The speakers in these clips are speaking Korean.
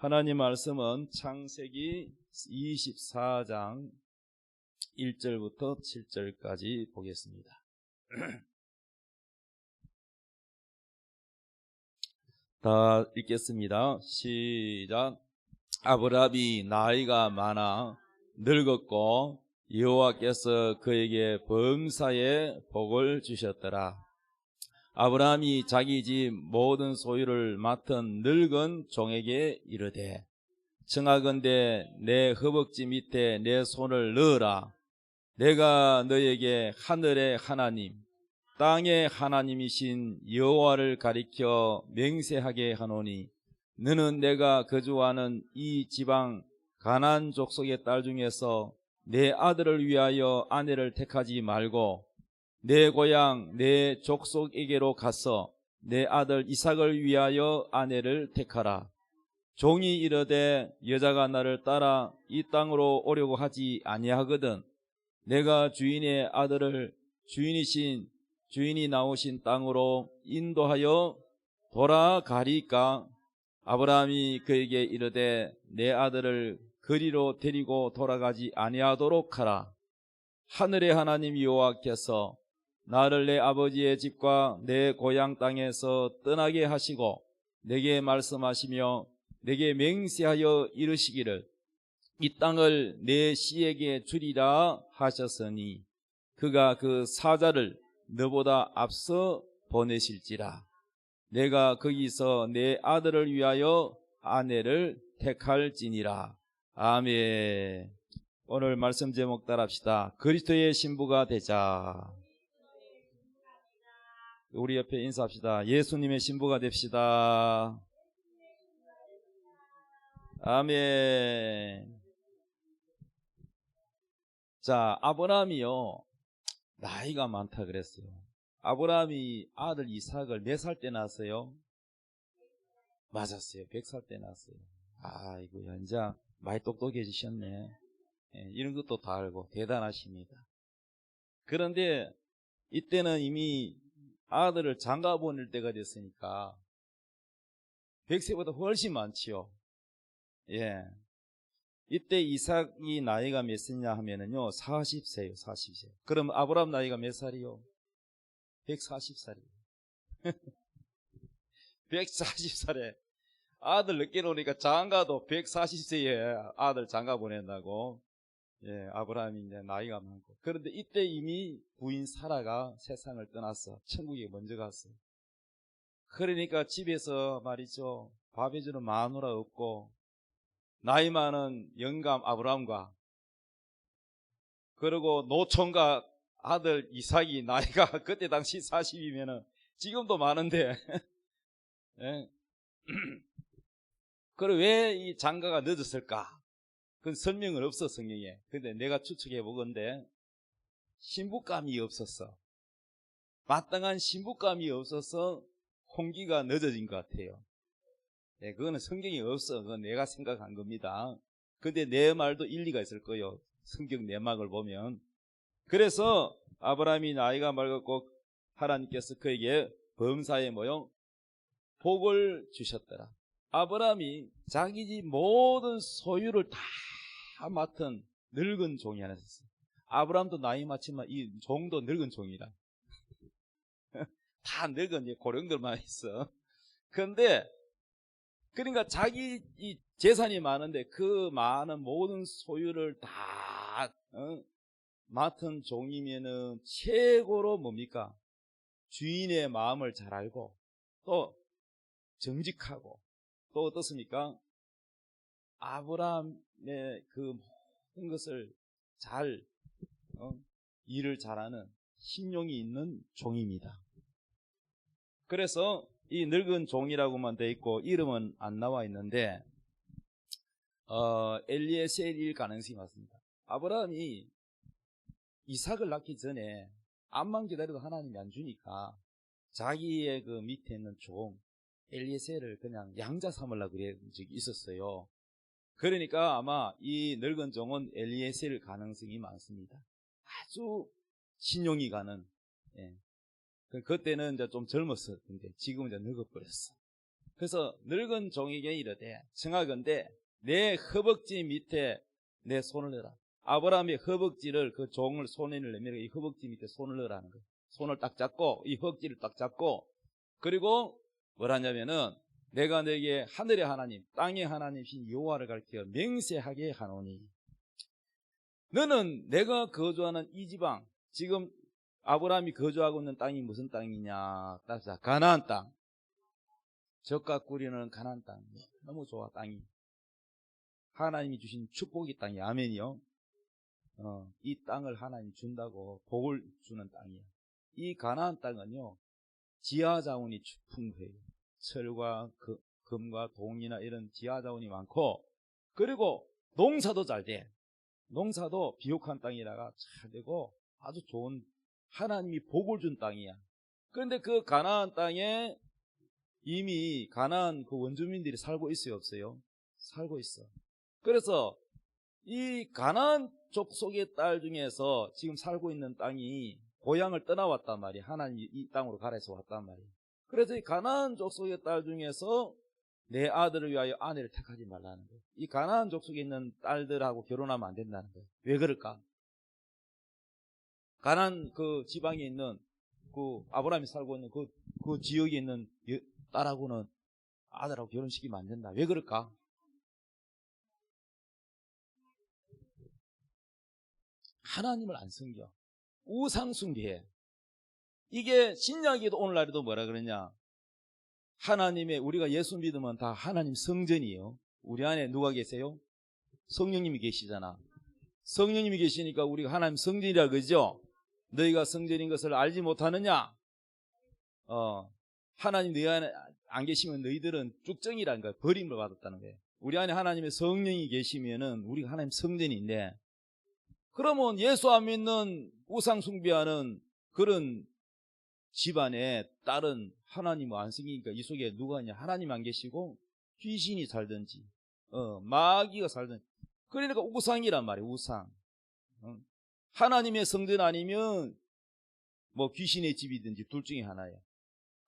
하나님 말씀은 창세기 24장 1절부터 7절까지 보겠습니다. 다 읽겠습니다. 시작. 아브라함이 나이가 많아 늙었고 여호와께서 그에게 범사에 복을 주셨더라. 아브라함이 자기 집 모든 소유를 맡은 늙은 종에게 이르되 청하건대 내 허벅지 밑에 내 손을 넣으라. 내가 너에게 하늘의 하나님 땅의 하나님이신 여호와를 가리켜 맹세하게 하노니 너는 내가 거주하는 이 지방 가나안 족속의 딸 중에서 내 아들을 위하여 아내를 택하지 말고 내 고향 내 족속에게로 가서 내 아들 이삭을 위하여 아내를 택하라. 종이 이르되 여자가 나를 따라 이 땅으로 오려고 하지 아니하거든 내가 주인의 아들을 주인이 나오신 땅으로 인도하여 돌아가리까. 아브라함이 그에게 이르되 내 아들을 거리로 데리고 돌아가지 아니하도록 하라. 하늘의 하나님 여호와께서 나를 내 아버지의 집과 내 고향 땅에서 떠나게 하시고 내게 말씀하시며 내게 맹세하여 이르시기를 이 땅을 내 씨에게 주리라 하셨으니 그가 그 사자를 너보다 앞서 보내실지라. 내가 거기서 내 아들을 위하여 아내를 택할지니라. 아멘. 오늘 말씀 제목 따라합시다. 그리스도의 신부가 되자. 우리 옆에 인사합시다. 예수님의 신부가 됩시다. 아멘. 자, 아브라함이요 나이가 많다 그랬어요. 아브라함이 아들 이삭을 몇 살 때 낳았어요? 맞았어요. 100살 때 낳았어요. 아이고 이제 많이 똑똑해지셨네. 이런 것도 다 알고 대단하십니다. 그런데 이때는 이미 아들을 장가 보낼 때가 됐으니까 100세보다 훨씬 많지요. 예. 이때 이삭이 나이가 몇 세냐 하면은요 40세요. 40세. 그럼 아브라함 나이가 몇 살이요? 140살이에요 140살에 아들 늦게 놓으니까 장가도 140세에 아들 장가 보낸다고. 예, 아브라함이 이제 나이가 많고. 그런데 이때 이미 부인 사라가 세상을 떠났어. 천국에 먼저 갔어. 그러니까 집에서 말이죠 밥 해주는 마누라 없고 나이 많은 영감 아브라함과 그리고 노총각 아들 이삭이 나이가 그때 당시 40이면은 지금도 많은데 예. 그리고 왜 이 장가가 늦었을까? 그건 설명은 없어 성경에. 근데 내가 추측해 보건대 신부감이 없었어. 마땅한 신부감이 없어서 혼기가 늦어진 것 같아요. 네, 그거는 성경이 없어. 그건 내가 생각한 겁니다. 근데 내 말도 일리가 있을 거예요. 성경 내막을 보면. 그래서 아브라함이 나이가 많았고 하나님께서 그에게 범사에 복을 주셨더라. 아브라함이 자기 집 모든 소유를 다 맡은 늙은 종이 하나 있었어요. 아브라함도 나이 많지만 이 종도 늙은 종이라. 다 늙은 고령들만 있어. 그런데 그러니까 자기 이 재산이 많은데 그 많은 모든 소유를 다 맡은 종이면은 최고로 뭡니까? 주인의 마음을 잘 알고 또 정직하고 또 어떻습니까? 아브라함의 그 모든 것을 잘 일을 잘하는 신용이 있는 종입니다. 그래서 이 늙은 종이라고만 돼 있고 이름은 안 나와 있는데 엘리에셀일 가능성이 많습니다. 아브라함이 이삭을 낳기 전에 암만 기다려도 하나님이 안 주니까 자기의 그 밑에 있는 종 엘리에셀을 그냥 양자 삼으려고 그런 적이 있었어요. 그러니까 아마 이 늙은 종은 엘리에셀 가능성이 많습니다. 아주 신용이 가는. 예. 그때는 이제 좀 젊었었는데 지금은 이제 늙어버렸어. 그래서 늙은 종에게 이르되 청하건대 내 허벅지 밑에 내 손을 넣어라. 아브라함의 허벅지를, 그 종을 손에 내밀어 이 허벅지 밑에 손을 넣으라는 거예요. 손을 딱 잡고 이 허벅지를 딱 잡고, 그리고 뭐라냐면은 내가 너에게 하늘의 하나님 땅의 하나님이신 여호와를 가르쳐 맹세하게 하노니, 너는 내가 거주하는 이 지방, 지금 아브라함이 거주하고 있는 땅이 무슨 땅이냐 따라서 가나안 땅, 젖과 꿀이는 가나안 땅. 너무 좋아. 땅이 하나님이 주신 축복의 땅이, 아멘이요. 이 땅을 하나님이 준다고 복을 주는 땅이에요. 이 가나안 땅은요 지하 자원이 풍부해요. 철과 금과 동이나 이런 지하 자원이 많고, 그리고 농사도 잘 돼. 농사도 비옥한 땅이라가 잘 되고 아주 좋은, 하나님이 복을 준 땅이야. 그런데 그 가나안 땅에 이미 가나안 그 원주민들이 살고 있어요, 없어요? 살고 있어. 그래서 이 가나안 족속의 딸 중에서 지금 살고 있는 땅이 고향을 떠나왔단 말이야. 하나님이 이 땅으로 가라 해서 왔단 말이야. 그래서 이 가나안 족속의 딸 중에서 내 아들을 위하여 아내를 택하지 말라는 거예요. 이 가나안 족속에 있는 딸들하고 결혼하면 안 된다는 거예요. 왜 그럴까? 가나안 그 지방에 있는 그 아브라함이 살고 있는 그 지역에 있는 딸하고는 아들하고 결혼시키면 안 된다. 왜 그럴까? 하나님을 안 섬겨. 우상 숭배해. 이게 신약에도 오늘날에도 뭐라 그러냐? 하나님의, 우리가 예수 믿으면 다 하나님 성전이에요. 우리 안에 누가 계세요? 성령님이 계시잖아. 성령님이 계시니까 우리가 하나님 성전이라 그러죠? 너희가 성전인 것을 알지 못하느냐? 하나님 너희 안에 안 계시면 너희들은 쭉정이라는 거야. 버림을 받았다는 거예요. 우리 안에 하나님의 성령이 계시면은 우리가 하나님 성전인데, 그러면 예수 안 믿는 우상 숭배하는 그런 집안에 딸은 하나님을 안 섬기니까 이 속에 누가 있냐? 하나님 안 계시고 귀신이 살든지 마귀가 살든지, 그러니까 우상이란 말이에요. 우상. 하나님의 성전 아니면 뭐 귀신의 집이든지 둘 중에 하나예요.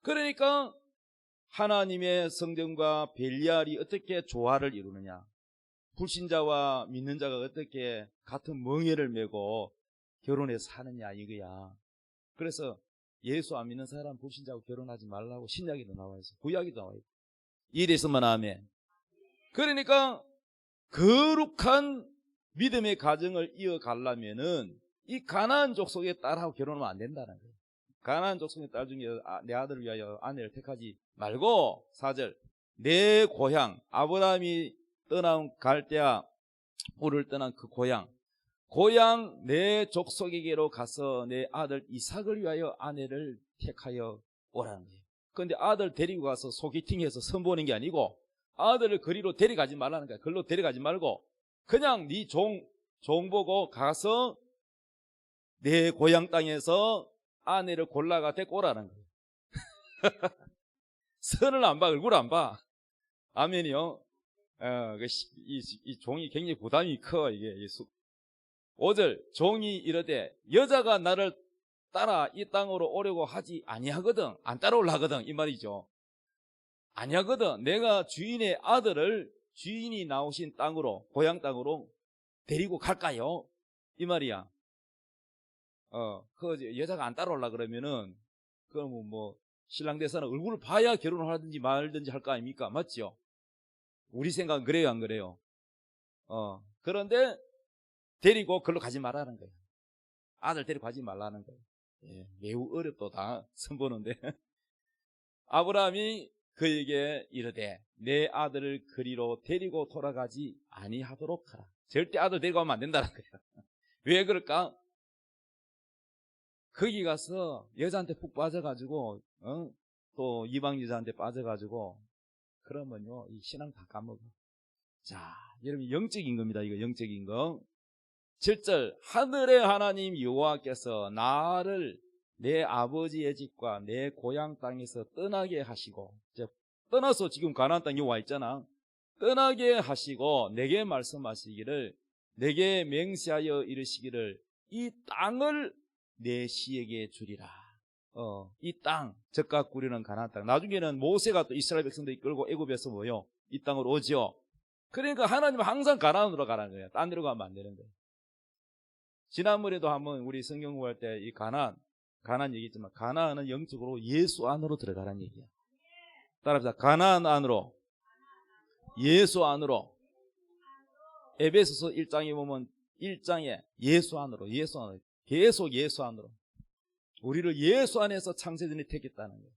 그러니까 하나님의 성전과 벨리알이 어떻게 조화를 이루느냐? 불신자와 믿는 자가 어떻게 같은 멍에를 메고 결혼해서 사느냐 이거야. 그래서 예수 안 믿는 사람 불신자하고 결혼하지 말라고 신약에도 나와 있어. 구약에도 나와 있고. 이래서만 아멘. 그러니까 거룩한 믿음의 가정을 이어가려면은 이 가나안 족속의 딸하고 결혼하면 안 된다는 거예요. 가나안 족속의 딸 중에 내 아들을 위하여 아내를 택하지 말고, 4절, 내 고향 아브라함이 떠난 갈대아 우를 떠난 그 고향 내 족속에게로 가서 내 아들 이삭을 위하여 아내를 택하여 오라는 거예요. 그런데 아들 데리고 가서 소개팅해서 선보는 게 아니고 아들을 거리로 데려가지 말라는 거야. 걸로 데려가지 말고 그냥 네 종 보고 가서 내 고향 땅에서 아내를 골라가 데리고 오라는 거예요. 선을 안 봐, 얼굴 안 봐. 아멘이요. 이 종이 굉장히 부담이 커. 이게 5절, 종이 이르되 여자가 나를 따라 이 땅으로 오려고 하지 아니하거든. 안 따라오려 하거든, 이 말이죠. 아니하거든. 내가 주인의 아들을 주인이 나오신 땅으로, 고향 땅으로 데리고 갈까요? 이 말이야. 그 여자가 안 따라오려 그러면은 그러면 뭐 신랑 대사는 얼굴을 봐야 결혼을 하든지 말든지 할 거 아닙니까? 맞죠? 우리 생각은 그래요, 안 그래요? 그런데 데리고 걸로 가지 말라는 거예요. 아들 데리고 가지 말라는 거예요. 예, 매우 어렵다 선보는데 아브라함이 그에게 이르되 내 아들을 그리로 데리고 돌아가지 아니하도록 하라. 절대 아들 데리고 가면 안 된다는 거예요. 왜 그럴까? 거기 가서 여자한테 푹 빠져가지고 또 이방 여자한테 빠져가지고 그러면요 이 신앙 다 까먹어. 자, 여러분 영적인 겁니다. 이거 영적인 거. 7절, 하늘의 하나님 여호와께서 나를 내 아버지의 집과 내 고향 땅에서 떠나게 하시고, 떠나서 지금 가나안 땅에 와 있잖아. 떠나게 하시고 내게 말씀하시기를, 내게 맹세하여 이르시기를 이 땅을 내 씨에게 주리라. 이 땅, 젖과 꿀이는 가나안 땅. 나중에는 모세가 또 이스라엘 백성들 이끌고 애굽에서 뭐요? 이 땅으로 오죠. 그러니까 하나님은 항상 가나안으로 가라는 거예요. 딴 데로 가면 안 되는 거예요. 지난번에도 한번 우리 성경 공부할 때 이 가나안 얘기했지만, 가나안은 영적으로 예수 안으로 들어가라는 얘기야. 따라합시다. 가나안 안으로, 예수 안으로. 에베소서 1장에 보면 1장에 예수 안으로, 계속 예수 안으로. 우리를 예수 안에서 창세전에 택했다는 거예요.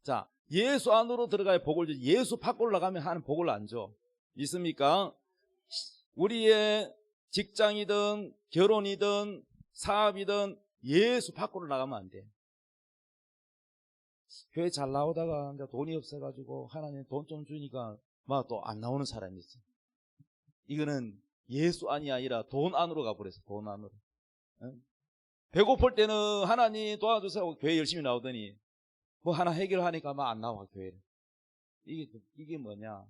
자, 예수 안으로 들어가야 복을 주지. 예수 밖으로 나가면 하는 복을 안 줘. 있습니까? 우리의 직장이든 결혼이든 사업이든 예수 밖으로 나가면 안 돼. 교회 잘 나오다가 이제 돈이 없어가지고 하나님 돈 좀 주니까 막 또 안 나오는 사람이 있어. 이거는 예수 안이 아니라 돈 안으로 가버렸어. 돈 안으로. 응? 배고플 때는 하나님 도와주세요. 교회 열심히 나오더니 뭐 하나 해결하니까 막 안 나와 교회를. 이게 뭐냐?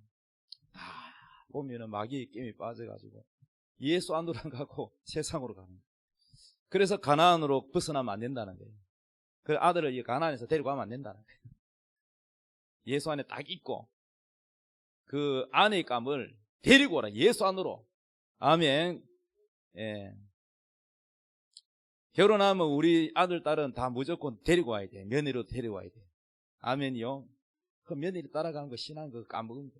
보면은 마귀의 게임이 빠져가지고 예수 안으로 안 가고 세상으로 가는 거예요. 그래서 가나안으로 벗어나면 안 된다는 거예요. 그 아들을 이 가나안에서 데리고 가면 안 된다는 거예요. 예수 안에 딱 있고 그 아내의 감을 데리고 오라. 예수 안으로. 아멘. 예. 결혼하면 우리 아들, 딸은 다 무조건 데리고 와야 돼. 며느리로 데리고 와야 돼. 아멘이요. 그 며느리 따라가는 거 신앙 그거 까먹은 거.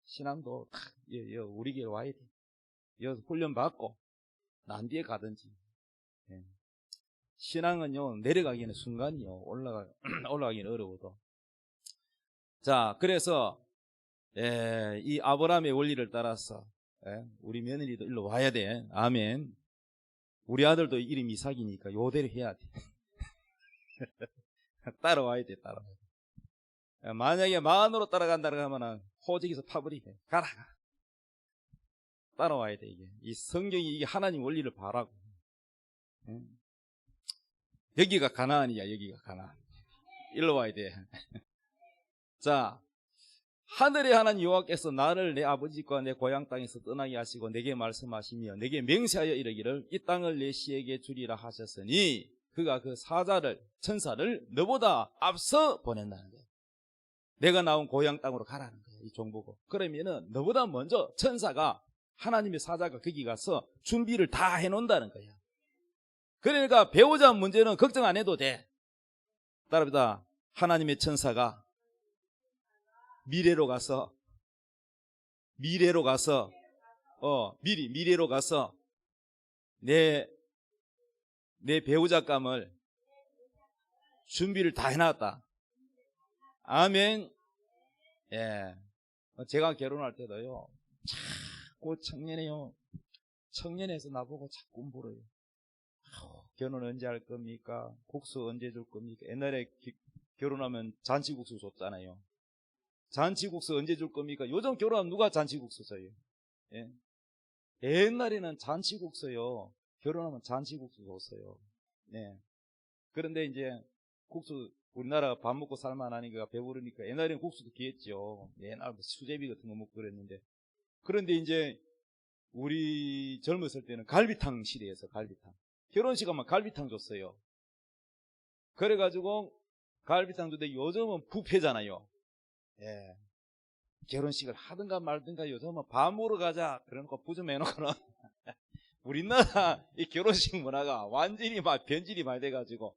신앙도 딱 우리 교회 와야 돼. 여기서 훈련 받고 난 뒤에 가든지. 예. 신앙은요 내려가기는 순간이요 올라가기는 어려워도. 자, 그래서 이 아브라함의 원리를 따라서 우리 며느리도 일로 와야 돼. 아멘. 우리 아들도 이름 이삭이니까 요대로 해야 돼. 따라와야 돼. 따라와야 돼. 만약에 마음으로 따라간다고 하면 호적에서 파버리게. 가라. 따라와야 돼. 이 성경이 이게 하나님 원리를 바라고. 여기가 가나안이야. 여기가 가나안. 일로 와야 돼. 자, 하늘의 하나님 여호와께서 나를 내 아버지과 내 고향 땅에서 떠나게 하시고 내게 말씀하시며 내게 맹세하여 이르기를 이 땅을 내 씨에게 주리라 하셨으니 그가 그 사자를 천사를 너보다 앞서 보낸다는 거예요. 내가 나온 고향 땅으로 가라는 거예요. 이 종보고. 그러면은 너보다 먼저 천사가 하나님의 사자가 거기 가서 준비를 다 해놓는다는 거예요. 그러니까 배우자 문제는 걱정 안 해도 돼. 따라합니다. 하나님의 천사가 미래로 가서 미리로 가서 내 배우자감을 준비를 다 해놨다. 아멘. 예. 제가 결혼할 때도요 자꾸 청년에서 나보고 자꾸 물어요. 결혼 언제 할 겁니까? 국수 언제 줄 겁니까? 옛날에 결혼하면 잔치국수 줬잖아요. 잔치국수 언제 줄 겁니까? 요즘 결혼하면 누가 잔치국수 줘요? 예? 옛날에는 잔치국수요. 결혼하면 잔치국수 줬어요. 예. 그런데 이제 국수 우리나라가 밥 먹고 살만하니까 배부르니까 옛날에는 국수도 귀했죠. 옛날 수제비 같은 거 먹고 그랬는데. 그런데 이제 우리 젊었을 때는 갈비탕 시대에서 갈비탕. 결혼식 하면 갈비탕 줬어요. 그래가지고 갈비탕 주는데 요즘은 뷔페잖아요. 예. 결혼식을 하든가 말든가 요즘은 밥 먹으러 가자 그러놓고 부좀 해놓고는 우리나라 이 결혼식 문화가 완전히 막 변질이 많이 돼가지고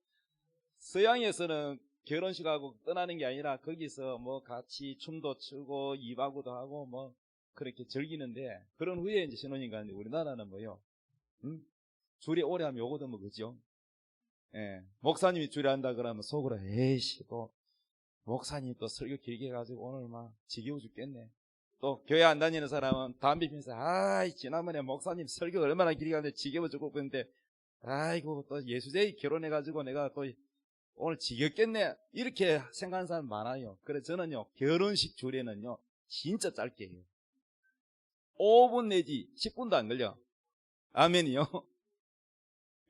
서양에서는 결혼식하고 떠나는 게 아니라 거기서 뭐 같이 춤도 추고 이바구도 하고 뭐 그렇게 즐기는데 그런 후에 이제 신혼여행 가는데 우리나라는 뭐요? 주례 오래 하면 요거도 뭐 그죠? 예. 목사님이 주례한다 그러면 속으로 에이씨 또 목사님 또 설교 길게 해가지고 오늘 막 지겨워 죽겠네. 또 교회 안 다니는 사람은 담배 피면서 아이 지난번에 목사님 설교 얼마나 길게 하는데 지겨워 죽겠는데 아이고 또 예수제이 결혼해가지고 내가 또 오늘 지겹겠네 이렇게 생각하는 사람 많아요. 그래서 저는요 결혼식 주례는요 진짜 짧게 해요. 5분 내지 10분도 안 걸려. 아멘이요.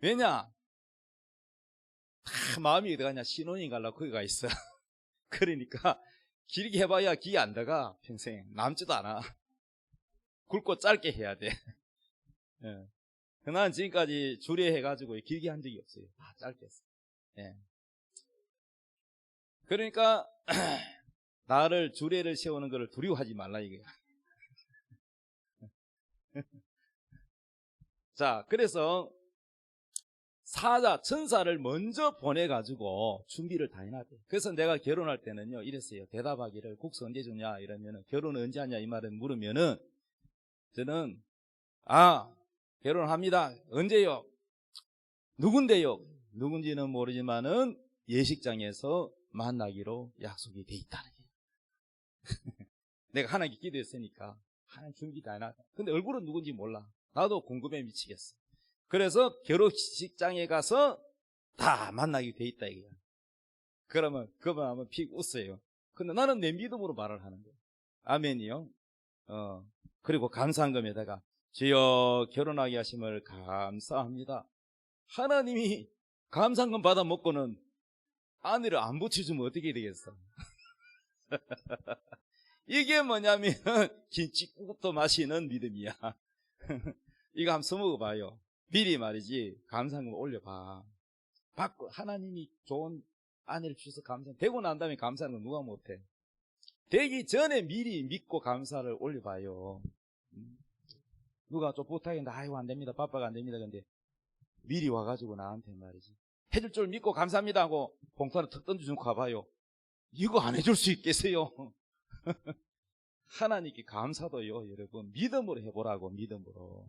왜냐 다 마음이 어디 가냐 신혼여행 가려고 거기 가 있어. 그러니까 길게 해봐야 기회 안 들어가. 평생 남지도 않아. 굵고 짧게 해야 돼. 예. 난 지금까지 주례해가지고 길게 한 적이 없어요. 다 짧게 했어. 예. 그러니까 나를 주례를 세우는 것을 두려워하지 말라 이거야. 자, 그래서 사자, 천사를 먼저 보내가지고 준비를 다 해놔야 돼. 그래서 내가 결혼할 때는요, 이랬어요. 대답하기를, 국수 언제 주냐? 이러면은, 결혼 언제 하냐? 이 말을 물으면은, 저는, 결혼합니다. 언제요? 누군데요? 누군지는 모르지만은, 예식장에서 만나기로 약속이 돼 있다는 거예요. 내가 하나님께 기도했으니까, 하나님 준비 다 해놨다. 근데 얼굴은 누군지 몰라. 나도 궁금해 미치겠어. 그래서 결혼식장에 가서 다 만나게 돼 있다 이거야. 그러면 그만 하면 픽 웃어요. 근데 나는 내 믿음으로 말을 하는 거야. 아멘이요. 그리고 감사한금에다가 주여 결혼하게 하심을 감사합니다. 하나님이 감사한금 받아 먹고는 아내를 안 붙여주면 어떻게 되겠어? 이게 뭐냐면 김치국도 마시는 믿음이야. 이거 한번 써먹어봐요. 미리 말이지 감사한금 올려봐. 받고 하나님이 좋은 아내를 주셔서 감사. 되고 난 다음에 감사하는 건 누가 못해. 되기 전에 미리 믿고 감사를 올려봐요. 누가 좀 부탁했는데 아이고 안 됩니다. 바빠가 안 됩니다. 근데 미리 와가지고 나한테 말이지 해줄 줄 믿고 감사합니다 하고 봉투 하나 턱 던져주고 가봐요. 이거 안 해줄 수 있겠어요? 하나님께 감사도요 여러분 믿음으로 해보라고. 믿음으로.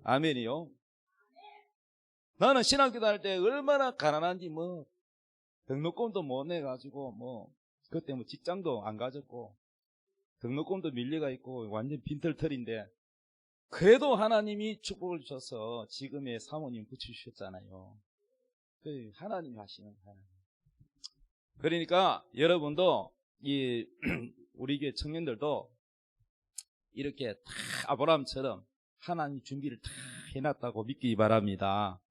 아멘이요. 나는 신학교 다닐 때 얼마나 가난한지 뭐 등록금도 못 내가지고 그때 직장도 안 가졌고 등록금도 밀려가 있고 완전 빈털털인데 그래도 하나님이 축복을 주셔서 지금의 사모님 붙여주셨잖아요. 하나님이 하시는 하나님. 그러니까 여러분도 우리 교회 청년들도 이렇게 다 아브라함처럼 하나님 준비를 다 해놨다고 믿기 바랍니다.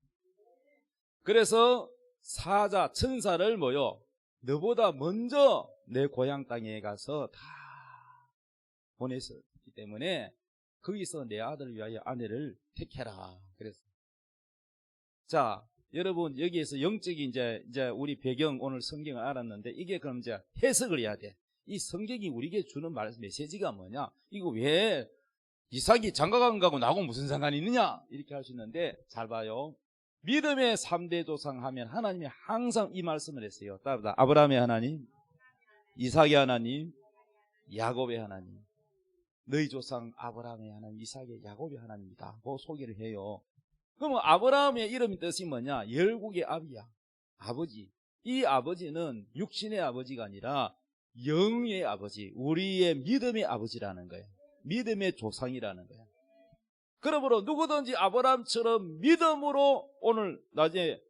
그래서 사자, 천사를 너보다 먼저 내 고향 땅에 가서 다 보냈었기 때문에 거기서 내 아들을 위하여 아내를 택해라. 그래서 자, 여러분 여기에서 영적인 이제 우리 배경 오늘 성경을 알았는데 이게 그럼 이제 해석을 해야 돼. 이 성경이 우리에게 주는 메시지가 뭐냐? 이거 왜 이삭이 장가간 거하고 나하고 무슨 상관이 있느냐? 이렇게 할 수 있는데 잘 봐요. 믿음의 3대 조상 하면 하나님이 항상 이 말씀을 했어요. 따라다 아브라함의 하나님, 이삭의 하나님, 야곱의 하나님. 너희 조상 아브라함의 하나님, 이삭의 야곱의 하나님이다. 그 소개를 해요. 그러면 아브라함의 이름의 뜻이 뭐냐? 열국의 아비야. 아버지. 이 아버지는 육신의 아버지가 아니라 영의 아버지, 우리의 믿음의 아버지라는 거예요. 믿음의 조상이라는 거예요. 그러므로 누구든지 아브라함처럼 믿음으로 오늘 낮에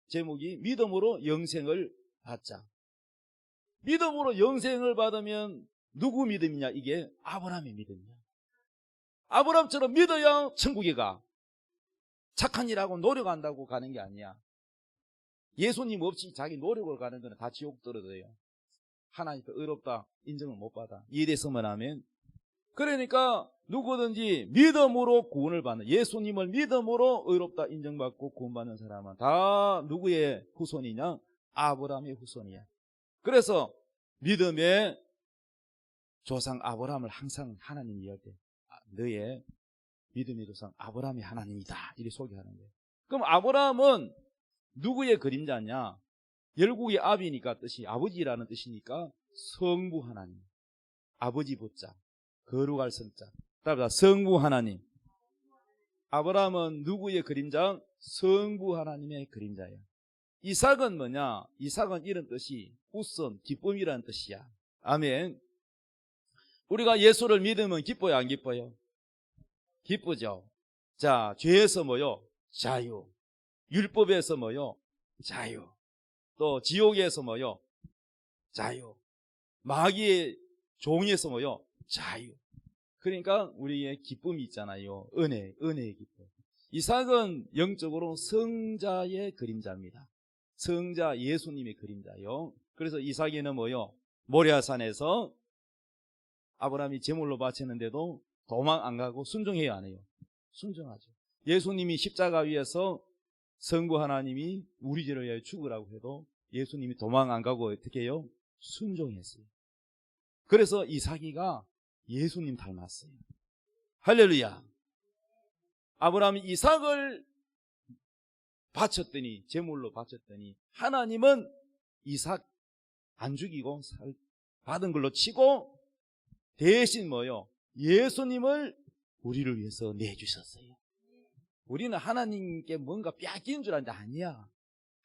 제목이 믿음으로 영생을 받자. 믿음으로 영생을 받으면 누구 믿음이냐? 이게 아브라함의 믿음이야. 아브라함처럼 믿어야 천국에 가. 착한 일하고 노력한다고 가는 게 아니야. 예수님 없이 자기 노력을 가는 거는 다 지옥 떨어져요. 하나님께 의롭다 인정을 못 받아. 이해됐으면 하면. 그러니까 누구든지 믿음으로 구원을 받는, 예수님을 믿음으로 의롭다 인정받고 구원받는 사람은 다 누구의 후손이냐? 아브라함의 후손이야. 그래서 믿음의 조상 아브라함을 항상 하나님이 이야기할 때 너의 믿음의 조상 아브라함이 하나님이다 이렇게 소개하는 거예요. 그럼 아브라함은 누구의 그림자냐? 열국의 아비니까 뜻이 아버지라는 뜻이니까 성부 하나님, 아버지 부자, 거룩할 성자. 따라서 성부 하나님. 아브라함은 누구의 그림자? 성부 하나님의 그림자예요. 이삭은 뭐냐? 이삭은 이런 뜻이 웃음, 기쁨이라는 뜻이야. 아멘. 우리가 예수를 믿으면 기뻐요, 안 기뻐요? 기쁘죠. 자, 죄에서 자유. 율법에서 자유. 또 지옥에서 자유. 마귀의 종에서 자유. 그러니까 우리의 기쁨이 있잖아요. 은혜의 기쁨. 이삭은 영적으로 성자의 그림자입니다. 성자 예수님의 그림자요. 그래서 이삭에는 모리아산에서 아브라함이 제물로 바쳤는데도 도망 안 가고 순종해야 안 해요. 순종하죠. 예수님이 십자가 위에서 성부 하나님이 우리 죄를 위하여 죽으라고 해도 예수님이 도망 안 가고 어떻게 해요? 순종했어요. 그래서 이삭이가 예수님 닮았어요. 할렐루야. 아브라함이 이삭을 바쳤더니, 제물로 바쳤더니 하나님은 이삭 안 죽이고 받은 걸로 치고 대신 뭐요? 예수님을 우리를 위해서 내주셨어요. 우리는 하나님께 뭔가 빼앗기는 줄 아는데 아니야.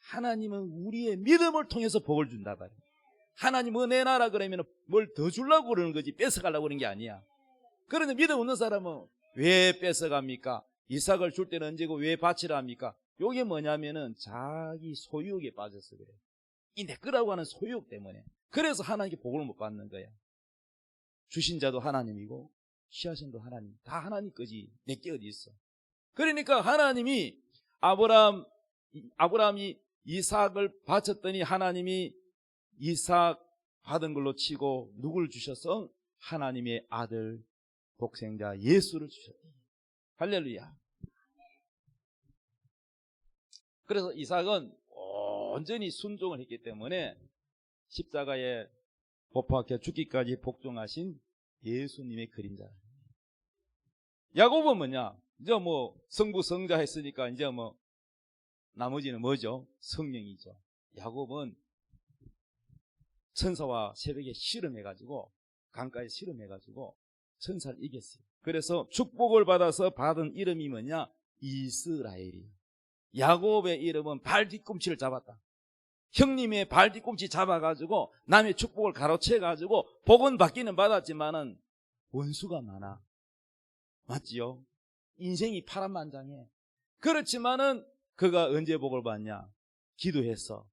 하나님은 우리의 믿음을 통해서 복을 준다 말이야. 하나님 은혜 나라 그러면 뭘 더 주려고 그러는 거지 뺏어가려고 그러는 게 아니야. 그런데 믿음 없는 사람은 왜 뺏어갑니까? 이삭을 줄 때는 언제고 왜 바치라 합니까? 이게 뭐냐면은 자기 소유욕에 빠져서 그래. 이 내 거라고 하는 소유욕 때문에. 그래서 하나님께 복을 못 받는 거야. 주신 자도 하나님이고 취하신 도 하나님. 다 하나님 거지. 내 게 어디 있어. 그러니까 하나님이 아브라함이 이삭을 바쳤더니 하나님이 이삭 받은 걸로 치고 누굴 주셔서 하나님의 아들 독생자 예수를 주셨다. 할렐루야. 그래서 이삭은 온전히 순종을 했기 때문에 십자가에 못 박혀 죽기까지 복종하신 예수님의 그림자. 야곱은 뭐냐? 이제 뭐 성부 성자 했으니까 이제 뭐 나머지는 뭐죠? 성령이죠. 야곱은 천사와 새벽에 실험해가지고 강가에 실험해가지고 천사를 이겼어요. 그래서 축복을 받아서 받은 이름이 뭐냐? 이스라엘이에요. 야곱의 이름은 발 뒤꿈치를 잡았다. 형님의 발 뒤꿈치 잡아가지고 남의 축복을 가로채가지고 복은 받기는 받았지만은 원수가 많아. 맞지요? 인생이 파란만장해. 그렇지만은 그가 언제 복을 받냐? 기도했어.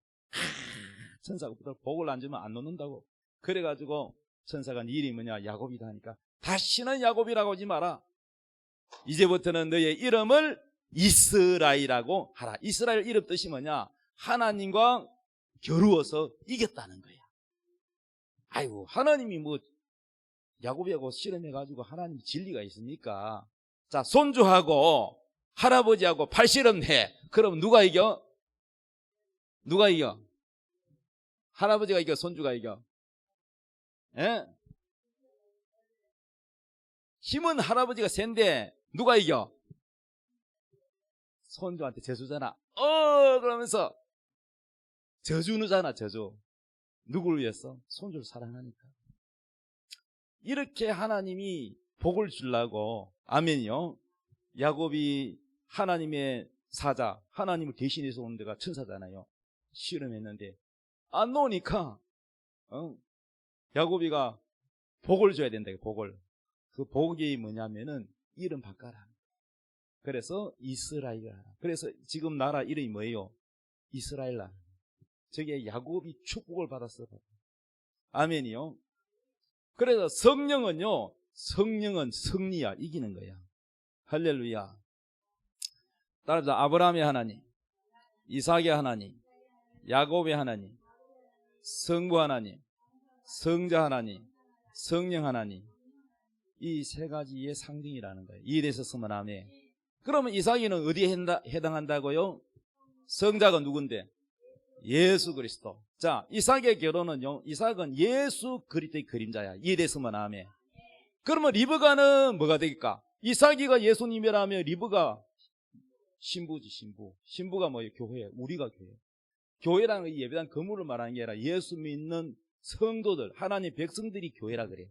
천사가 복을 안 주면 안 놓는다고. 그래가지고 천사가 네 이름이 뭐냐? 야곱이다 하니까 다시는 야곱이라고 하지 마라. 이제부터는 너의 이름을 이스라엘이라고 하라. 이스라엘 이름 뜻이 뭐냐? 하나님과 겨루어서 이겼다는 거야. 아이고, 하나님이 뭐 야곱이하고 실험해가지고 하나님 진리가 있습니까? 자, 손주하고 할아버지하고 팔실험해. 그럼 누가 이겨? 누가 이겨? 할아버지가 이겨? 손주가 이겨? 예? 힘은 할아버지가 센데 누가 이겨? 손주한테 저주잖아. 그러면서 저주누잖아. 저주. 누구를 위해서? 손주를 사랑하니까. 이렇게 하나님이 복을 주려고, 아멘이요, 야곱이 하나님의 사자, 하나님을 대신해서 온 데가 천사잖아요. 실험했는데 안 놓으니까 야곱이가 복을 줘야 된다. 복을. 그 복이 뭐냐면은 이름 바꿔라. 그래서 이스라엘이라. 그래서 지금 나라 이름이 뭐예요? 이스라엘 나라. 저게 야곱이 축복을 받았어. 아멘이요. 그래서 성령은요, 성령은 승리야. 이기는 거야. 할렐루야. 따라서 아브라함의 하나님, 이삭의 하나님, 야곱의 하나님, 성부 하나님, 성자 하나님, 성령 하나님, 이 세 가지의 상징이라는 거예요. 이에 대해서 쓰면 아멘. 그러면 이삭이는 어디에 해당한다고요? 성자가 누군데? 예수 그리스도. 자, 이삭의 결혼은요, 이삭은 예수 그리스도의 그림자야. 이에 대해서만 아멘. 그러면 리브가는 뭐가 되겠까? 이삭이가 예수님이라면 리브가 신부지, 신부. 신부가 뭐예요? 교회. 우리가 교회. 교회라는 게 예배당 건물을 말하는 게 아니라 예수 믿는 성도들, 하나님 백성들이 교회라 그래요.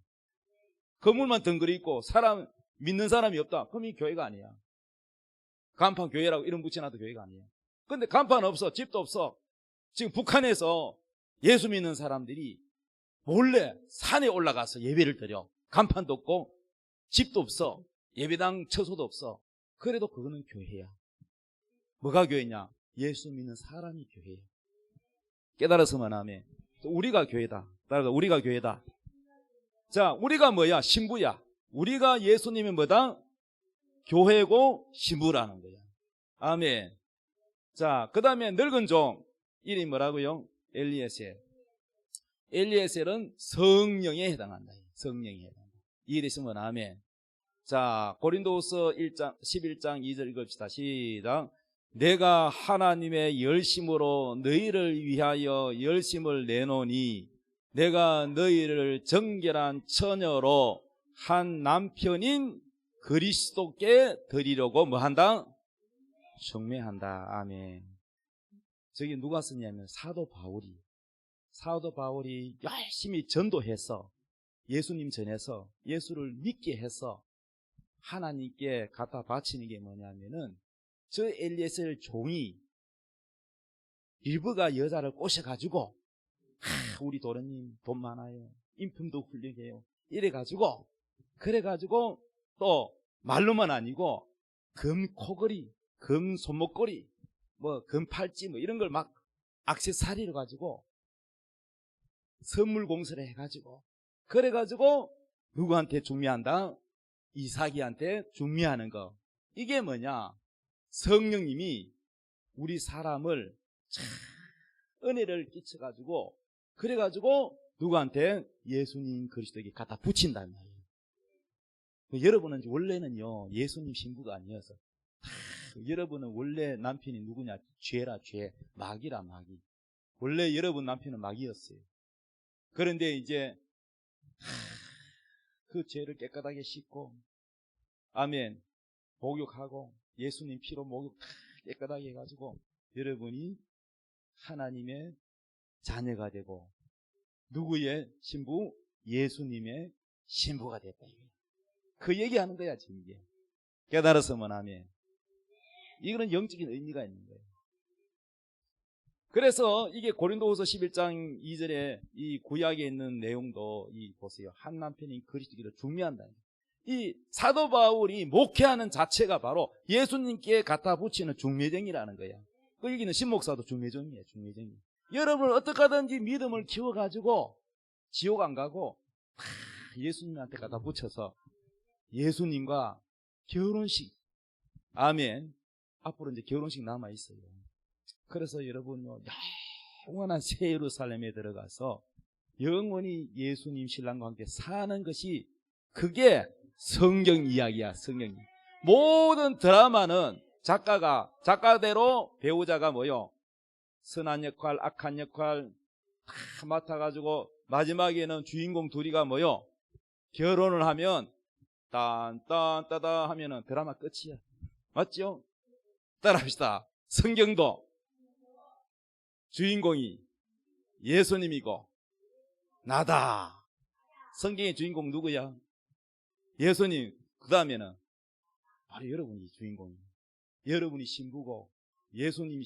건물만 덩그리 있고 사람 믿는 사람이 없다. 그럼 이 교회가 아니야. 간판 교회라고 이름 붙여놔도 교회가 아니에요. 근데 간판 없어. 집도 없어. 지금 북한에서 예수 믿는 사람들이 몰래 산에 올라가서 예배를 드려. 간판도 없고 집도 없어. 예배당 처소도 없어. 그래도 그거는 교회야. 뭐가 교회냐? 예수 믿는 사람이 교회야. 깨달아서만 하면 우리가 교회다. 따라서 우리가 교회다. 자, 우리가 뭐야? 신부야. 우리가 예수님의 뭐다? 교회고 신부라는 거야. 아멘. 자, 그 다음에 늙은 종 이름이 뭐라고요? 엘리에셀. 엘리에셀은 성령에 해당한다. 성령에 해당한다. 이해되시면 아멘. 자, 고린도후서 11장 2절 읽읍시다. 시작. 내가 하나님의 열심으로 너희를 위하여 열심을 내노니 내가 너희를 정결한 처녀로 한 남편인 그리스도께 드리려고 뭐한다? 중매한다. 아멘. 저기 누가 쓰냐면 사도 바울이 열심히 전도해서 예수님 전해서 예수를 믿게 해서 하나님께 갖다 바치는 게 뭐냐면은 저 엘리에셀 종이 일부가 여자를 꼬셔가지고 우리 도련님 돈 많아요, 인품도 훌륭해요, 이래가지고 그래가지고 또 말로만 아니고 금 코걸이, 금 손목걸이, 뭐 금 팔찌 뭐 이런 걸 막 액세서리로 가지고 선물 공세를 해가지고 그래가지고 누구한테 중매한다? 이삭이한테 중매하는 거. 이게 뭐냐? 성령님이 우리 사람을 참 은혜를 끼쳐가지고 그래가지고 누구한테? 예수님 그리스도에게 갖다 붙인다는 말이에요. 여러분은 원래는요 예수님 신부가 아니어서 여러분은 원래 남편이 누구냐? 죄라, 죄. 마귀라, 마귀. 원래 여러분 남편은 마귀였어요. 그런데 이제 그 죄를 깨끗하게 씻고 아멘 목욕하고 예수님 피로 목욕 다 깨끗하게 해가지고 여러분이 하나님의 자녀가 되고 누구의 신부? 예수님의 신부가 됐다. 그 얘기하는 거야 지금 이게. 깨달았으면 아멘. 이거는 영적인 의미가 있는 거예요. 그래서 이게 고린도후서 11장 2절에 이 구약에 있는 내용도 보세요. 한 남편인 그리스도를 중매한다. 이 사도 바울이 목회하는 자체가 바로 예수님께 갖다 붙이는 중매쟁이라는 거야. 그 여기는 신목사도 중매쟁이에요. 중매쟁이. 여러분을 어떻게 하든지 믿음을 키워가지고 지옥 안 가고 예수님한테 갖다 붙여서 예수님과 결혼식, 아멘. 앞으로 이제 결혼식 남아 있어요. 그래서 여러분요 영원한 새 예루살렘에 들어가서 영원히 예수님 신랑과 함께 사는 것이 그게 성경 이야기야. 성경이. 모든 드라마는 작가대로 배우자가 뭐요? 선한 역할, 악한 역할 다 맡아가지고 마지막에는 주인공 둘이가 뭐요? 결혼을 하면 딴딴따다 하면은 드라마 끝이야. 맞죠? 따라합시다. 성경도 주인공이 예수님이고 나다. 성경의 주인공 누구야? 예수님. 그 다음에는 바로 여러분이 주인공이에요. 여러분이 신부고 예수님이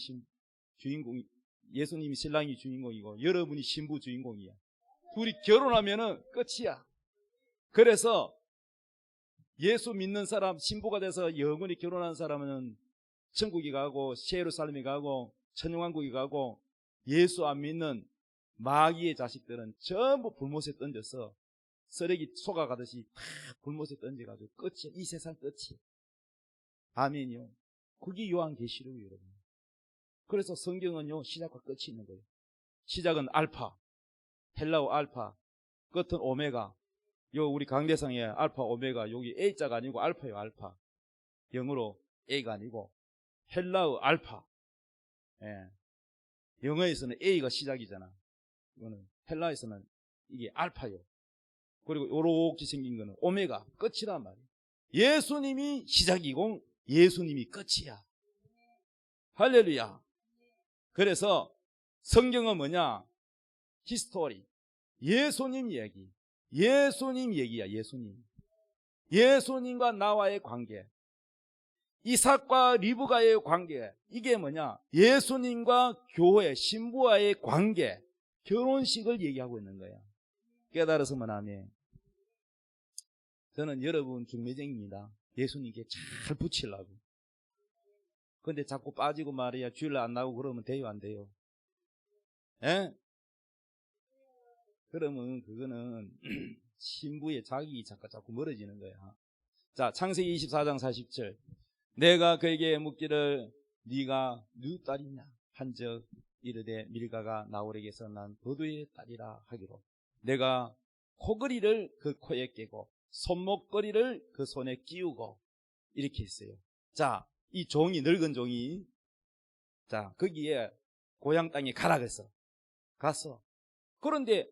주인공이, 예수님이 신랑이 주인공이고 여러분이 신부 주인공이야. 둘이 결혼하면은 끝이야. 그래서 예수 믿는 사람, 신부가 돼서 영원히 결혼한 사람은 천국에 가고 새 예루살렘에 가고 천영왕국에 가고, 예수 안 믿는 마귀의 자식들은 전부 불못에 던져서 쓰레기 속아가듯이 다 불못에 던져가지고 끝이야. 이 세상 끝이야. 아멘이요. 그게 요한계시록이에요, 여러분. 그래서 성경은요 시작과 끝이 있는 거예요. 시작은 알파, 헬라어 알파, 끝은 오메가. 요 우리 강대상에 알파 오메가, 여기 A자가 아니고 알파요. 알파. 영어로 A가 아니고 헬라어 알파. 예. 영어에서는 A가 시작이잖아. 이거는 헬라에서는 이게 알파요. 그리고 요렇게 생긴 거는 오메가, 끝이란 말이에요. 예수님이 시작이고 예수님이 끝이야. 할렐루야. 그래서 성경은 뭐냐? 히스토리. 예수님 얘기. 예수님 얘기야. 예수님. 예수님과 나와의 관계. 이삭과 리브가의 관계. 이게 뭐냐? 예수님과 교회, 신부와의 관계. 결혼식을 얘기하고 있는 거야. 깨달았으면 아멘. 저는 여러분 중매쟁입니다. 예수님께 잘 붙이려고. 근데 자꾸 빠지고 말이야. 주일날 안 나오고 그러면 돼요, 안 돼요? 예? 그러면 그거는 신부의 자기 자꾸 멀어지는 거야. 자, 창세기 24장 40절. 내가 그에게 묻기를 네가 누구 딸이냐 한즉 이르되 밀가가 나홀에게서 난 도두의 딸이라 하기로 내가 코걸이를 그 코에 끼고 손목걸이를 그 손에 끼우고 이렇게 했어요. 자, 이 종이, 늙은 종이 자, 거기에 고향 땅에 가라 그랬어. 갔어. 그런데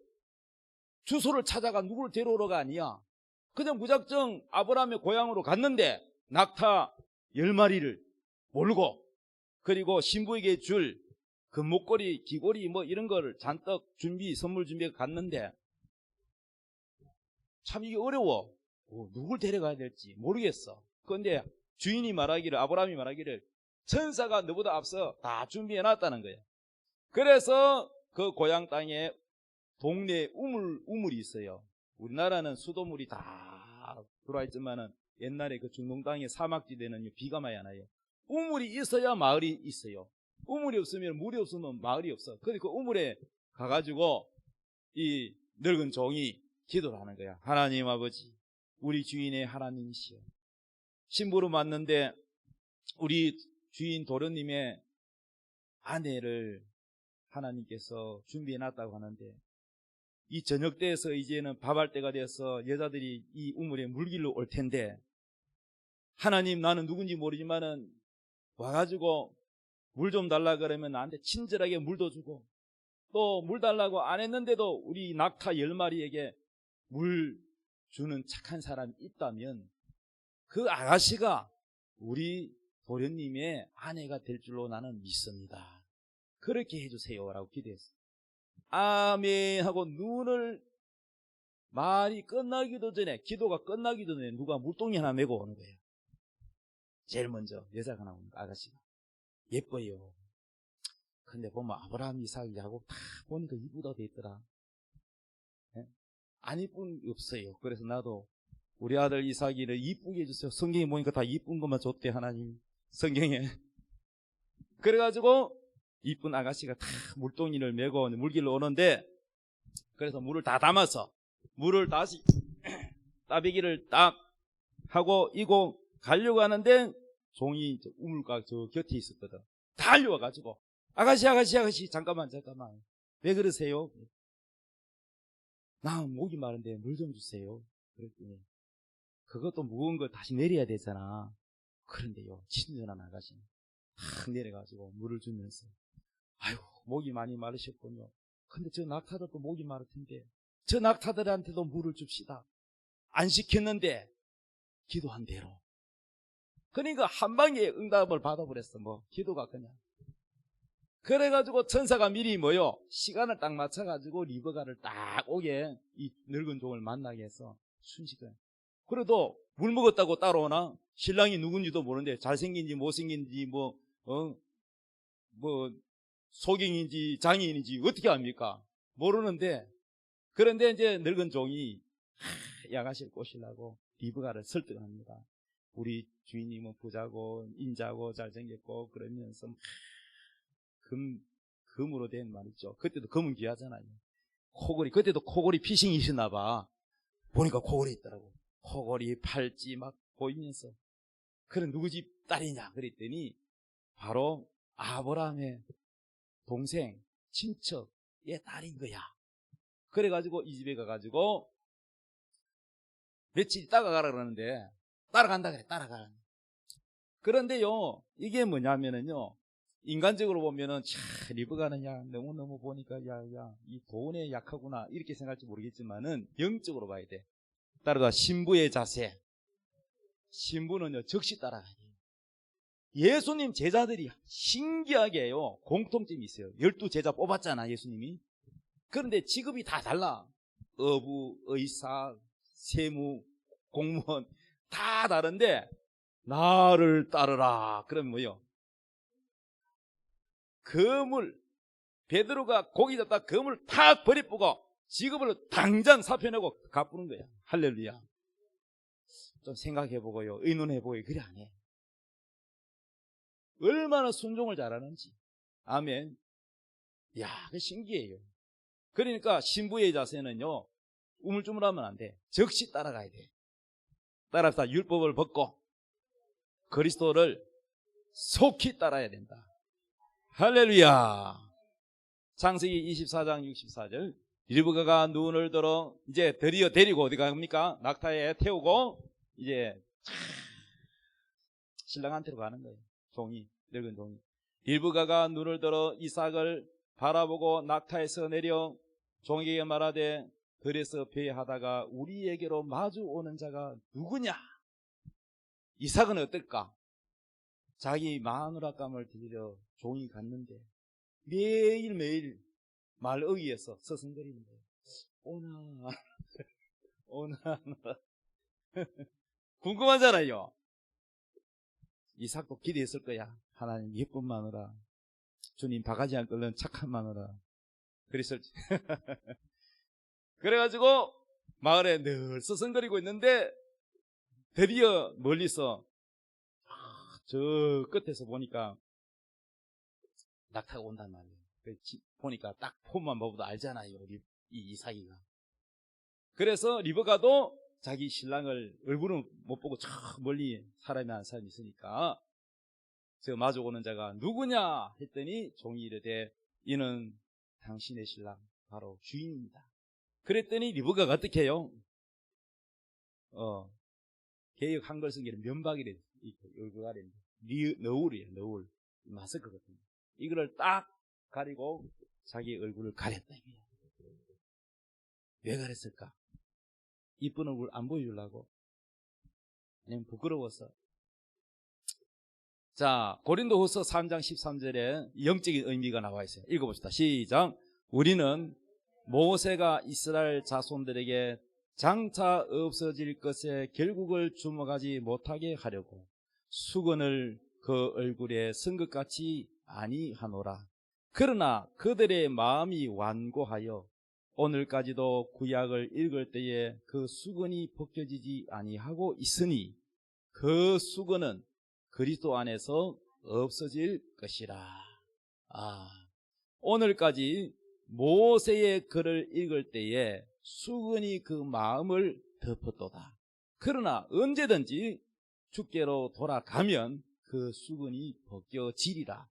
주소를 찾아가 누구를 데려오러가 아니야. 그냥 무작정 아브라함의 고향으로 갔는데 낙타 10마리를 몰고, 그리고 신부에게 줄 그 목걸이, 귀걸이 뭐 이런 거를 잔뜩 선물 준비해 갔는데 참 이게 어려워. 누굴 데려가야 될지 모르겠어. 그런데 주인이 말하기를, 아브라함이 말하기를, 천사가 너보다 앞서 다 준비해 놨다는 거예요. 그래서 그 고향 땅에 동네에 우물이 있어요. 우리나라는 수도물이 다 들어와 있지만은 옛날에 그 중동 땅의 사막지대는 비가 많이 안 와요. 우물이 있어야 마을이 있어요. 우물이 없으면, 물이 없으면 마을이 없어. 그래서 그 우물에 가가지고 이 늙은 종이 기도를 하는 거야. 하나님 아버지, 우리 주인의 하나님이시여, 신부로 맞는데 우리 주인 도련님의 아내를 하나님께서 준비해 놨다고 하는데, 이 저녁 때에서 이제는 밥할 때가 되어서 여자들이 이 우물에 물길로 올 텐데, 하나님, 나는 누군지 모르지만은 와가지고 물 좀 달라 그러면 나한테 친절하게 물도 주고, 또 물 달라고 안 했는데도 우리 낙타 10마리에게 물 주는 착한 사람이 있다면 그 아가씨가 우리 도련님의 아내가 될 줄로 나는 믿습니다. 그렇게 해주세요 라고 기도했어요. 아멘 하고 말이 끝나기도 전에, 기도가 끝나기도 전에 누가 물동이 하나 메고 오는 거예요. 제일 먼저 여자가 나오는 거, 아가씨가. 예뻐요. 근데 보면 아브라함, 이삭, 야곱 다 보니까 이쁘다 돼 있더라. 네? 안 이쁜 게 없어요. 그래서 나도 우리 아들 이삭이를 이쁘게 해주세요. 성경에 보니까 다 이쁜 것만 줬대, 하나님. 성경에. 그래가지고 이쁜 아가씨가 다 물동이를 메고 물길로 오는데, 그래서 물을 다 담아서 물을 다시 따비기를 딱 하고 이고 가려고 하는데 종이 우물가 저 곁에 있었거든. 달려와가지고 아가씨 잠깐만 왜 그러세요? 나 목이 마른데 물 좀 주세요. 그랬더니 그것도 무거운 걸 다시 내려야 되잖아. 그런데요, 친절한 아가씨는 탁 내려가지고 물을 주면서, 아이고 목이 많이 마르셨군요. 근데 저 낙타들도 목이 마를 텐데 저 낙타들한테도 물을 줍시다. 안 시켰는데 기도한 대로. 그러니까 한 방에 응답을 받아버렸어. 기도가 그냥. 그래가지고 천사가 미리 시간을 딱 맞춰가지고 리버가를 딱 오게 이 늙은 종을 만나게 해서 순식간에. 그래도 물 먹었다고 따라오나? 신랑이 누군지도 모르는데 잘생긴지 못생긴지 소경인지 장애인인지 어떻게 압니까? 모르는데, 그런데 이제 늙은 종이 야가씨를 꼬시려고 리브가를 설득합니다. 우리 주인님은 부자고 인자고 잘생겼고 그러면서 금으로 된 말이죠. 그때도 금은 귀하잖아요. 그때도 코골이 피싱이시나 봐. 보니까 코골이 있더라고. 코골이, 팔찌 막 보이면서, 그래 누구 집 딸이냐 그랬더니 바로 아브라함의 동생 친척의 딸인 거야. 그래가지고 이 집에 가가지고 며칠 있다가 가라 그러는데 따라간다 그래. 따라가. 그런데요, 이게 뭐냐면은요, 인간적으로 보면은 리브가는 너무너무 보니까 이 돈에 약하구나 이렇게 생각할지 모르겠지만은 영적으로 봐야 돼. 따라가 신부의 자세. 신부는요 적시 따라가야 돼요. 예수님 제자들이 신기하게요 공통점이 있어요. 12제자 뽑았잖아 예수님이. 그런데 직업이 다 달라. 어부, 의사, 세무, 공무원 다 다른데 나를 따르라 그러면 뭐요? 그물, 베드로가 고기 잡다 그물 탁 버리뿌고 직업을 당장 사표내고 갚는 거야. 할렐루야. 좀 생각해보고요, 의논해보고요. 그래 안 해. 얼마나 순종을 잘하는지. 아멘. 그 신기해요. 그러니까 신부의 자세는요, 우물쭈물하면 안 돼. 적시 따라가야 돼. 따라서 율법을 벗고 그리스도를 속히 따라야 된다. 할렐루야. 창세기 24장 64절. 리브가가 눈을 들어 이제 드디어 데리고 어디 갑니까? 낙타에 태우고 이제 신랑한테로 가는 거예요. 늙은 종이. 리브가가 눈을 들어 이삭을 바라보고 낙타에서 내려 종에게 말하되 들에서 배하다가 우리에게로 마주 오는 자가 누구냐? 이삭은 어떨까? 자기 마누라감을 들이려 종이 갔는데 매일매일 말어기에서 서성거리는 거예요. 오나 오나 궁금하잖아요. 이삭도 기대했을 거야. 하나님 예쁜 마누라, 주님 바가지 안 끓는 착한 마누라. 그랬을지. 그래가지고 마을에 늘 서성거리고 있는데 드디어 멀리서 저 끝에서 보니까 낙타가 온단 말이에요. 보니까 딱 폼만 봐도 알잖아요. 이 이삭이가. 그래서 리브가도 자기 신랑을 얼굴은 못 보고 저 멀리 사람이 한 사람이 있으니까 저 마주 오는 자가 누구냐 했더니 종이 이르되 이는 당신의 신랑 바로 주인입니다. 그랬더니 리브가가 어떻게 해요? 개역 한글 성경에는 면박이래. 얼굴 아래 너울이에요. 너울. 마스크거든요. 이거를 딱 가리고 자기 얼굴을 가렸다. 왜 가렸을까? 이쁜 얼굴 안 보여주려고? 아니면 부끄러워서? 자, 고린도후서 3장 13절에 영적인 의미가 나와 있어요. 읽어봅시다. 시작. 우리는 모세가 이스라엘 자손들에게 장차 없어질 것에 결국을 주목하지 못하게 하려고 수건을 그 얼굴에 쓴 것 같이 아니하노라. 그러나 그들의 마음이 완고하여 오늘까지도 구약을 읽을 때에 그 수건이 벗겨지지 아니하고 있으니 그 수건은 그리스도 안에서 없어질 것이라. 오늘까지 모세의 글을 읽을 때에 수건이 그 마음을 덮었도다. 그러나 언제든지 주께로 돌아가면 그 수건이 벗겨지리라.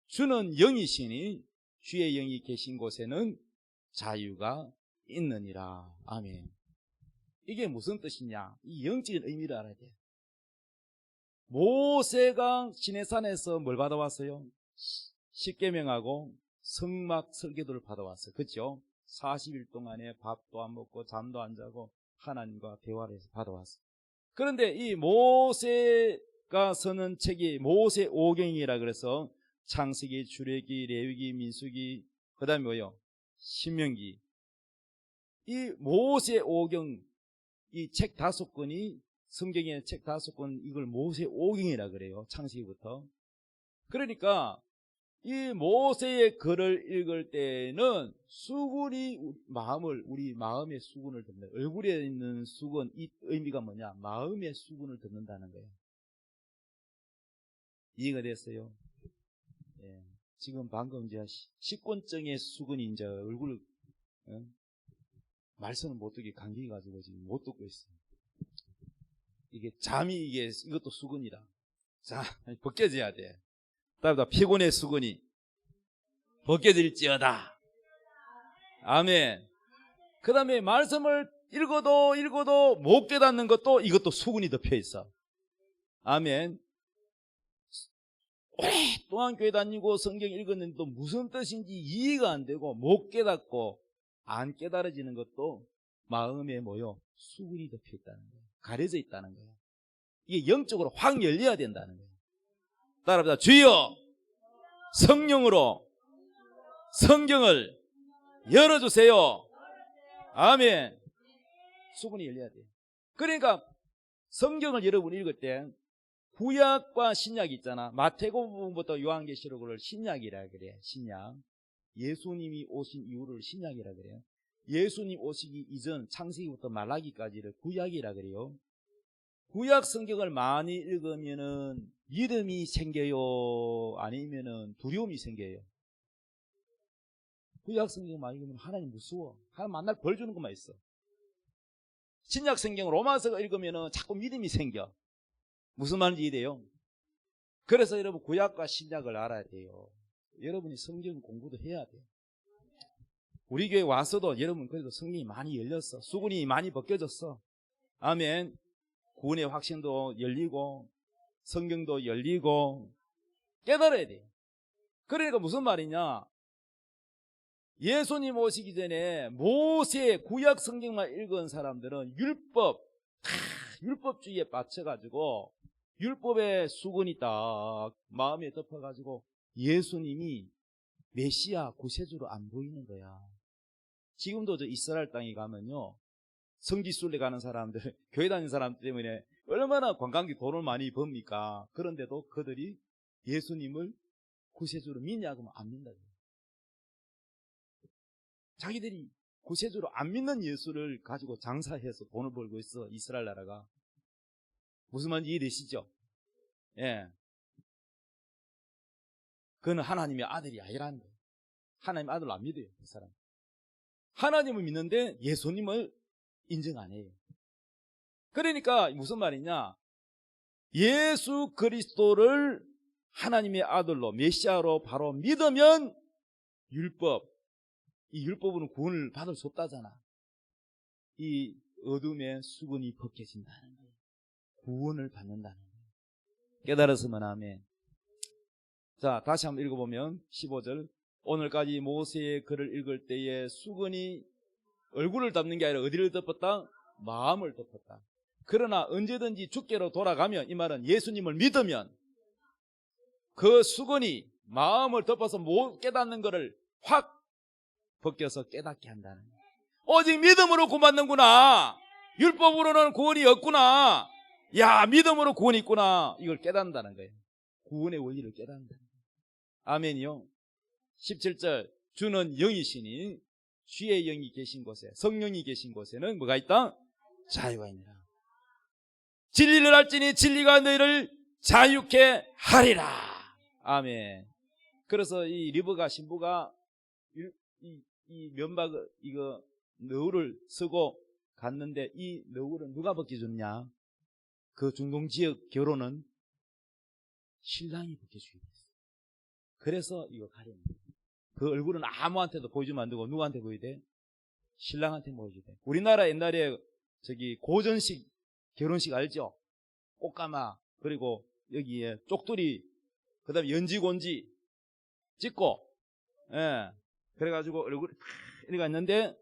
주는 영이시니 주의 영이 계신 곳에는 자유가 있느니라. 아멘. 이게 무슨 뜻이냐? 이 영적인 의미를 알아야 돼요. 모세가 시내산에서 뭘 받아왔어요? 십계명하고 성막 설계도를 받아왔어요. 그렇죠? 40일 동안에 밥도 안 먹고 잠도 안 자고 하나님과 대화를 해서 받아왔어요. 그런데 이 모세가 쓰는 책이 모세 오경이라 그래서 창세기, 출애기, 레위기, 민수기, 그 다음에 뭐요? 신명기. 이 모세 오경, 이 책 5권이 성경의 책 5권, 이걸 모세 오경이라 그래요. 창세기부터. 그러니까 이 모세의 글을 읽을 때는 수건이 우리 마음의 수건을 덮는, 얼굴에 있는 수건, 이 의미가 뭐냐? 마음의 수건을 덮는다는 거예요. 이해가 됐어요? 예. 지금 방금 이제 식곤증의 수건이 이제 얼굴을, 말씀을 못 듣게 감기 가지고 지금 못 듣고 있어요. 이게 잠이 이것도 수건이라. 자, 벗겨져야 돼. 따라다 피곤의 수건이 벗겨질지어다. 아멘. 그 다음에 말씀을 읽어도 못 깨닫는 것도 이것도 수건이 덮여 있어. 아멘. 오랫동안 교회 다니고 성경 읽었는데 또 무슨 뜻인지 이해가 안 되고 못 깨닫고 안 깨달아지는 것도 마음에 수건이 덮여 있다는 거예요. 가려져 있다는 거예요. 이게 영적으로 확 열려야 된다는 거예요. 따라합니다. 주여 성령으로 성경을 열어주세요. 아멘. 수건이 열려야 돼요. 그러니까 성경을 여러분 읽을 때 구약과 신약이 있잖아. 마태복음부터 요한계시록을 신약이라 그래. 신약. 예수님이 오신 이후를 신약이라 그래요. 예수님 오시기 이전 창세기부터 말라기까지를 구약이라 그래요. 구약 성경을 많이 읽으면은 믿음이 생겨요? 아니면은 두려움이 생겨요? 구약 성경 많이 읽으면 하나님 무서워. 하나님 만날 벌 주는 것만 있어. 신약 성경 로마서 읽으면은 자꾸 믿음이 생겨. 무슨 말인지 이해돼요? 그래서 여러분 구약과 신약을 알아야 돼요. 여러분이 성경 공부도 해야 돼요. 우리 교회 와서도 여러분 그래도 성경이 많이 열렸어. 수건이 많이 벗겨졌어. 아멘. 구원의 확신도 열리고 성경도 열리고 깨달아야 돼요. 그러니까 무슨 말이냐? 예수님 오시기 전에 모세 구약 성경만 읽은 사람들은 율법주의에 빠져가지고 율법의 수건이 딱 마음에 덮어가지고 예수님이 메시아 구세주로 안 보이는 거야. 지금도 저 이스라엘 땅에 가면요, 성지순례 가는 사람들, 교회 다니는 사람 때문에 얼마나 관광객 돈을 많이 법니까? 그런데도 그들이 예수님을 구세주로 믿냐고 하면 안 믿는다. 자기들이 구세주로 안 믿는 예수를 가지고 장사해서 돈을 벌고 있어, 이스라엘 나라가. 무슨 말인지 이해되시죠? 예. 그는 하나님의 아들이 아니라는 거예요. 하나님 아들을 안 믿어요, 그 사람. 하나님을 믿는데 예수님을 인정 안 해요. 그러니까 무슨 말이냐? 예수 그리스도를 하나님의 아들로, 메시아로 바로 믿으면 이 율법으로는 구원을 받을 수 없다잖아. 이 어둠의 수건이 벗겨진다는 거예요. 구원을 받는다는 거예요. 깨달았으면 아멘. 자, 다시 한번 읽어보면 15절. 오늘까지 모세의 글을 읽을 때에 수건이 얼굴을 덮는 게 아니라 어디를 덮었다? 마음을 덮었다. 그러나 언제든지 주께로 돌아가면, 이 말은 예수님을 믿으면 그 수건이 마음을 덮어서 못 깨닫는 것을 확 벗겨서 깨닫게 한다는 거예요. 오직 믿음으로 구원받는구나. 율법으로는 구원이 없구나. 야, 믿음으로 구원이 있구나. 이걸 깨닫는다는 거예요. 구원의 원리를 깨닫는다는 거예요. 아멘이요. 17절. 주는 영이시니 주의 영이 계신 곳에, 성령이 계신 곳에는 뭐가 있다? 자유가 있느라. 진리를 알지니 진리가 너희를 자유케 하리라. 아멘. 그래서 이 리브가 신부가 이 면박 이거 너울을 쓰고 갔는데, 이 너울은 누가 벗겨줬냐? 그 중동 지역 결혼은 신랑이 벗겨주게 됐어요. 그래서 이거 가려는 거예요. 그 얼굴은 아무한테도 보여주면 안 되고 누구한테 보여야 돼? 신랑한테 보여줘야 돼. 우리나라 옛날에 저기 고전식 결혼식 알죠? 꽃가마, 그리고 여기에 쪽두리, 그 다음에 연지곤지 찍고, 예. 그래가지고 얼굴이 탁 이렇게 있는데,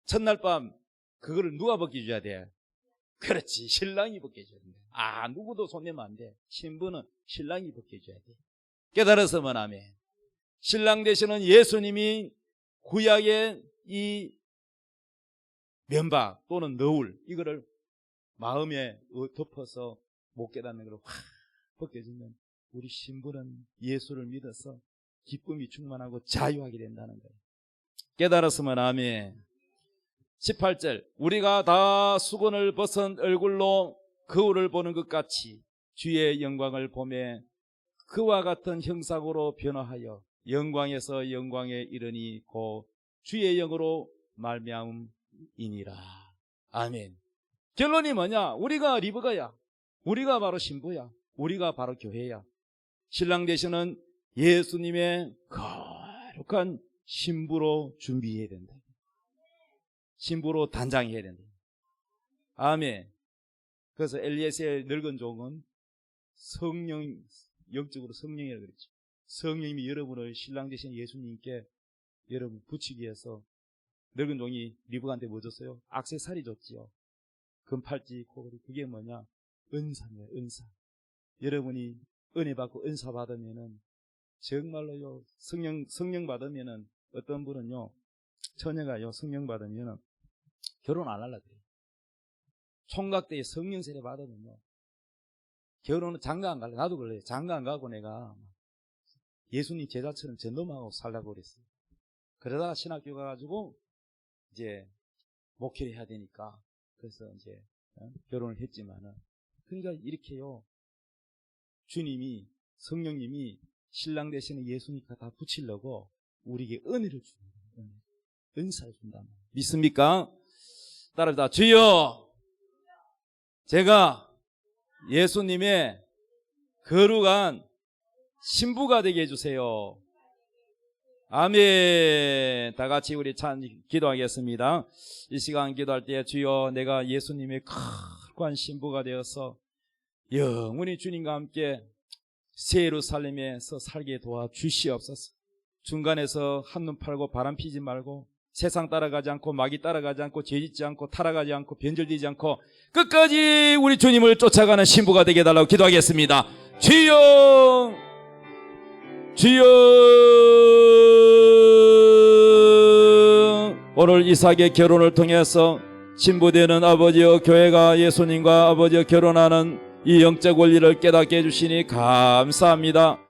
첫날 밤 그거를 누가 벗겨줘야 돼? 그렇지, 신랑이 벗겨줘야 돼. 아, 누구도 손 내면 안 돼. 신부는 신랑이 벗겨줘야 돼. 깨달았으면 아멘. 신랑 되시는 예수님이 구약의 이 면박 또는 너울, 이거를 마음에 덮어서 못 깨닫는 걸 확 벗겨주면 우리 신부는 예수를 믿어서 기쁨이 충만하고 자유하게 된다는 거예요. 깨달았으면 아멘. 18절. 우리가 다 수건을 벗은 얼굴로 거울을 보는 것 같이 주의 영광을 보매 그와 같은 형상으로 변화하여 영광에서 영광에 이르니 곧 주의 영으로 말미암음이니라. 아멘. 결론이 뭐냐? 우리가 리브가야. 우리가 바로 신부야. 우리가 바로 교회야. 신랑 되시는 예수님의 거룩한 신부로 준비해야 된다. 신부로 단장해야 된다. 아멘. 그래서 엘리에셀 늙은 종은 성령, 영적으로 성령이라고 그랬죠. 성령님이 여러분을 신랑 되신 예수님께 여러분 붙이기 위해서 늙은 종이 리브가한테 뭐 줬어요? 액세서리 줬지요. 금팔찌, 코걸이. 그게 뭐냐? 은사입니다. 은사. 여러분이 은혜 받고 은사 받으면은 정말로요, 성령 받으면은 어떤 분은요, 처녀가요, 성령 받으면은 결혼 안 하려고 그래요. 총각 때에 성령 세례 받으면요, 결혼은 장가 안 갈래. 나도 그래요. 장가 안 가고 내가 예수님 제자처럼 전도하고 살라고 그랬어요. 그러다가 신학교 가가지고 이제 목회를 해야 되니까 그래서 이제 결혼을 했지만은, 그러니까 이렇게요, 주님이, 성령님이 신랑 되시는 예수님과 다 붙이려고 우리에게 은혜를 줍니다. 은사를 준다. 믿습니까? 따라합시다. 주여, 제가 예수님의 거룩한 신부가 되게 해주세요. 아멘. 다 같이 우리 찬 기도하겠습니다. 이 시간 기도할 때 주여, 내가 예수님의 거룩한 신부가 되어서 영원히 주님과 함께 새 예루살렘에서 살게 도와 주시옵소서. 중간에서 한눈 팔고 바람 피지 말고 세상 따라가지 않고 마귀 따라가지 않고 죄짓지 않고 타락하지 않고 변절되지 않고 끝까지 우리 주님을 쫓아가는 신부가 되게 해달라고 기도하겠습니다. 주여, 주여. 오늘 이삭의 결혼을 통해서 신부되는 아버지여, 교회가 예수님과 아버지여 결혼하는 이 영적 원리를 깨닫게 해주시니 감사합니다.